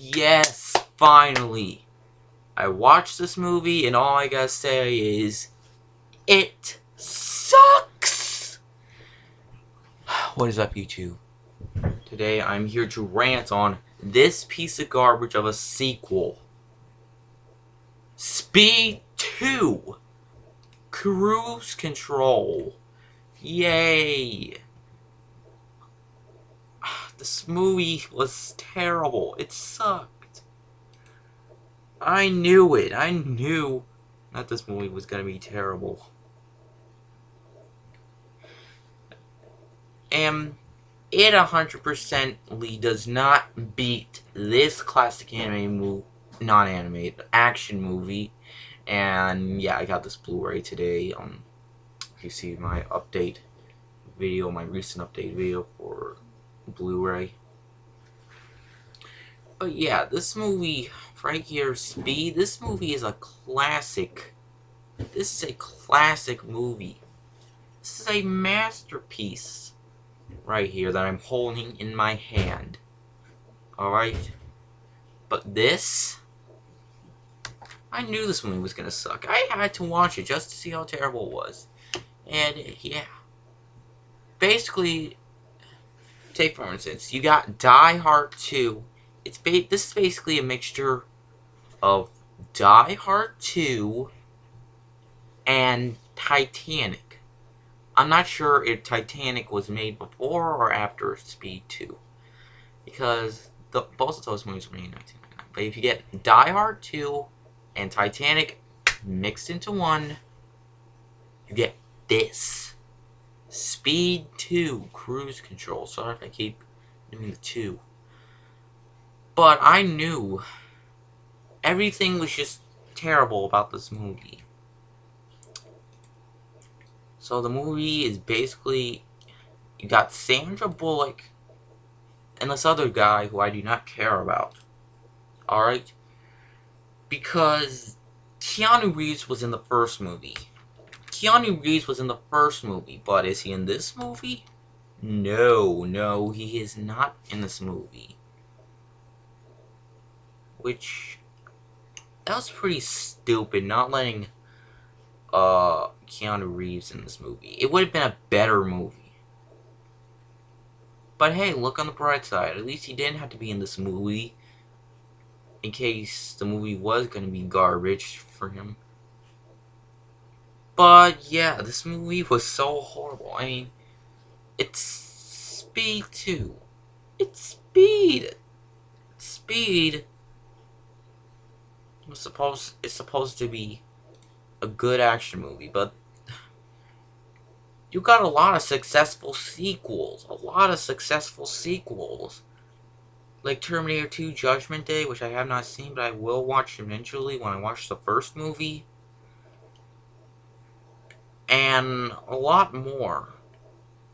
Yes, finally. I watched this movie and all I gotta say is, it sucks! What is up, YouTube? Today I'm here to rant on this piece of garbage of a sequel. Speed 2! Cruise Control. Yay! This movie was terrible. It sucked. I knew it. I knew that this movie was gonna be terrible. And it 100%ly does not beat this classic anime movie, non-animated action movie. And yeah, I got this Blu-ray today. You see my update video, my recent update video for Blu-ray. But yeah, this movie right here, Speed, this movie is a classic. This is a classic movie. This is a masterpiece right here that I'm holding in my hand. Alright? But this, I knew this movie was gonna suck. I had to watch it just to see how terrible it was. And yeah. Basically, take for instance, you got Die Hard 2. This is basically a mixture of Die Hard 2 and Titanic. I'm not sure if Titanic was made before or after Speed 2, because both of those movies were made in 1999. But if you get Die Hard 2 and Titanic mixed into one, you get this. Speed 2, Cruise Control. Sorry if I keep doing the 2. But I knew everything was just terrible about this movie. So the movie is basically, you got Sandra Bullock and this other guy who I do not care about. Alright? Because Keanu Reeves was in the first movie. Keanu Reeves was in the first movie, but is he in this movie? No, he is not in this movie. Which, that was pretty stupid, not letting Keanu Reeves in this movie. It would have been a better movie. But hey, look on the bright side. At least he didn't have to be in this movie, in case the movie was going to be garbage for him. But yeah, this movie was so horrible. I mean, it's Speed 2. It's Speed. Speed. It's supposed to be a good action movie, but you got a lot of successful sequels. Like Terminator 2 Judgment Day, which I have not seen, but I will watch eventually when I watch the first movie. And a lot more.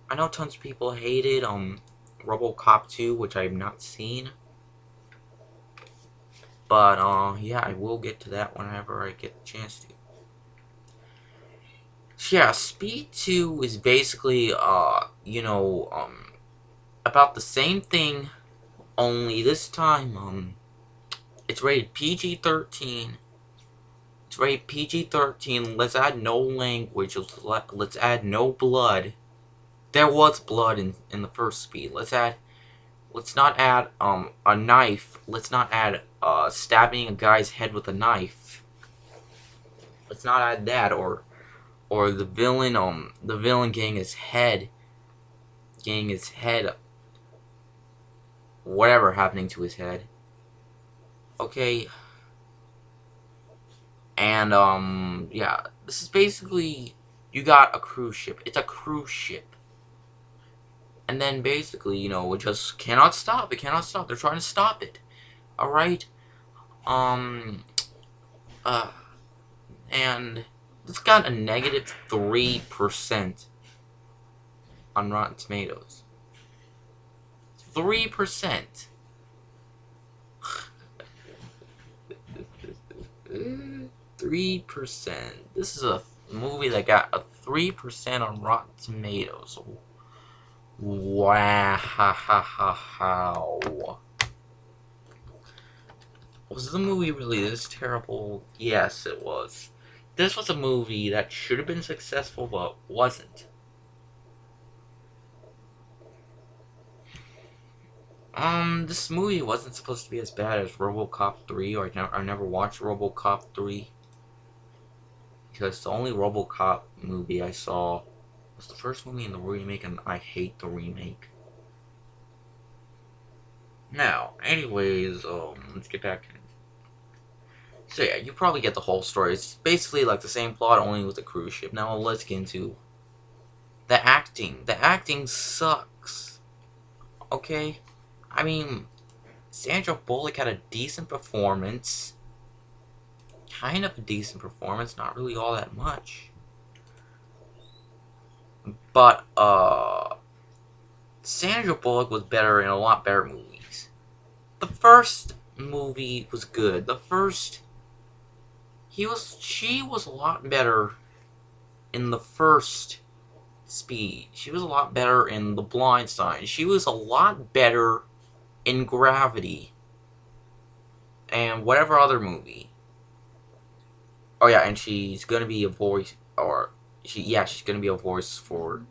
I know tons of people hated RoboCop 2, which I have not seen. But yeah, I will get to that whenever I get the chance to. So yeah, Speed 2 is basically about the same thing, only this time it's rated PG-13. It's rated PG-13. Let's add no language. Let's add no blood. There was blood in the first Speed. Let's not add a knife. Let's not add stabbing a guy's head with a knife. Let's not add that, or the villain getting his head, whatever happening to his head. Okay. And yeah, this is basically, you got a cruise ship. It's a cruise ship. And then basically, it just cannot stop. It cannot stop. They're trying to stop it. Alright? And it's got a negative 3% on Rotten Tomatoes. 3%. 3%. This is a movie that got a 3% on Rotten Tomatoes. Wow. Was the movie really this terrible? Yes, it was. This was a movie that should have been successful, but wasn't. This movie wasn't supposed to be as bad as RoboCop 3, or I never watched RoboCop 3. Because the only RoboCop movie I saw was the first movie in the remake, and I hate the remake. Now, anyways, let's get back to it. So yeah, you probably get the whole story. It's basically like the same plot, only with a cruise ship. Now let's get into the acting. The acting sucks. Okay? I mean, Sandra Bullock had a decent performance. Kind of a decent performance, not really all that much. But, Sandra Bullock was better in a lot better movies. The first movie was good. She was a lot better in the first Speed. She was a lot better in The Blind Side. She was a lot better in Gravity. And whatever other movie. Oh yeah, and she's gonna be a voice, she's gonna be a voice for,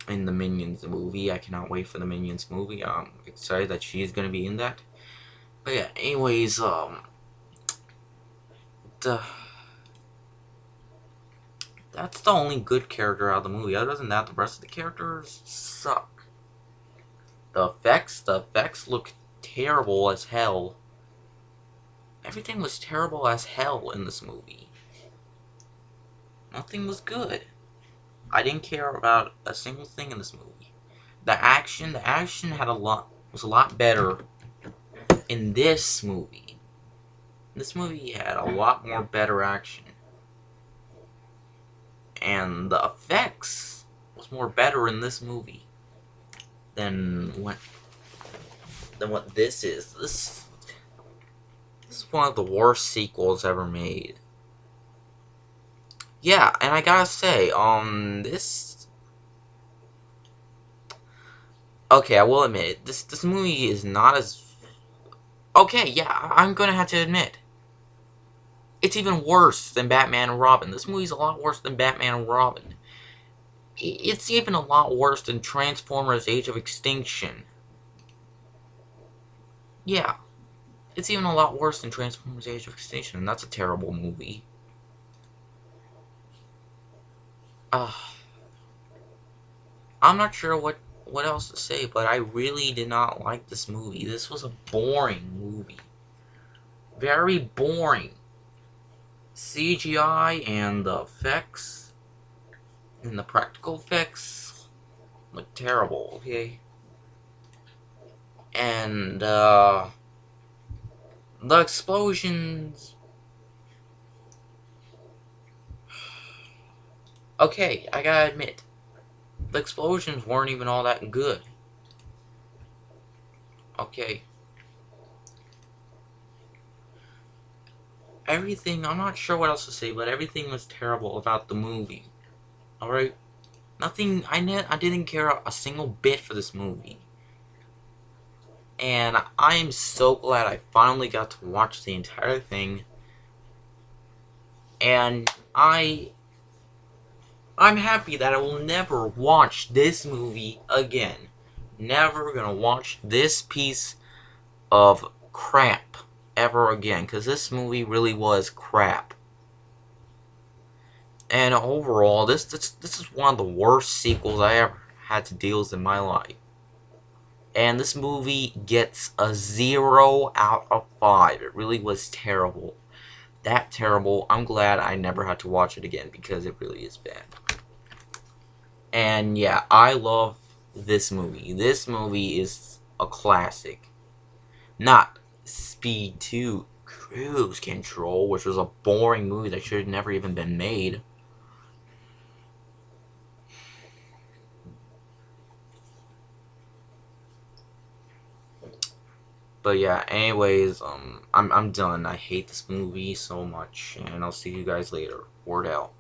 in the Minions movie. I cannot wait for the Minions movie. I'm excited that she's gonna be in that. But yeah, anyways, that's the only good character out of the movie. Other than that, the rest of the characters suck. The effects look terrible as hell. Everything was terrible as hell in this movie. Nothing was good. I didn't care about a single thing in this movie. The action was a lot better in this movie. This movie had a lot more better action. And the effects was more better in this movie than what this is. This is one of the worst sequels ever made. Yeah, and I gotta say, this... Okay, I will admit, this movie is not as... Okay, yeah, I'm gonna have to admit. It's even worse than Batman and Robin. This movie's a lot worse than Batman and Robin. It's even a lot worse than Transformers Age of Extinction. Yeah. It's even a lot worse than Transformers Age of Extinction, and that's a terrible movie. I'm not sure what else to say, but I really did not like this movie. This was a boring movie. Very boring. CGI and the effects and the practical effects look terrible, okay? And, the explosions... Okay, I gotta admit, the explosions weren't even all that good. Okay. Everything, I'm not sure what else to say, but everything was terrible about the movie. Alright? Nothing, I didn't care a single bit for this movie. And I am so glad I finally got to watch the entire thing. And I'm happy that I will never watch this movie again. Never gonna watch this piece of crap ever again, because this movie really was crap. And overall, this is one of the worst sequels I ever had to deal with in my life. And this movie gets a 0 out of 5. It really was terrible. That terrible. I'm glad I never had to watch it again, because it really is bad. And yeah, I love this movie. This movie is a classic. Not Speed 2 Cruise Control, which was a boring movie that should have never even been made. But yeah, anyways, I'm done. I hate this movie so much, and I'll see you guys later. Word out.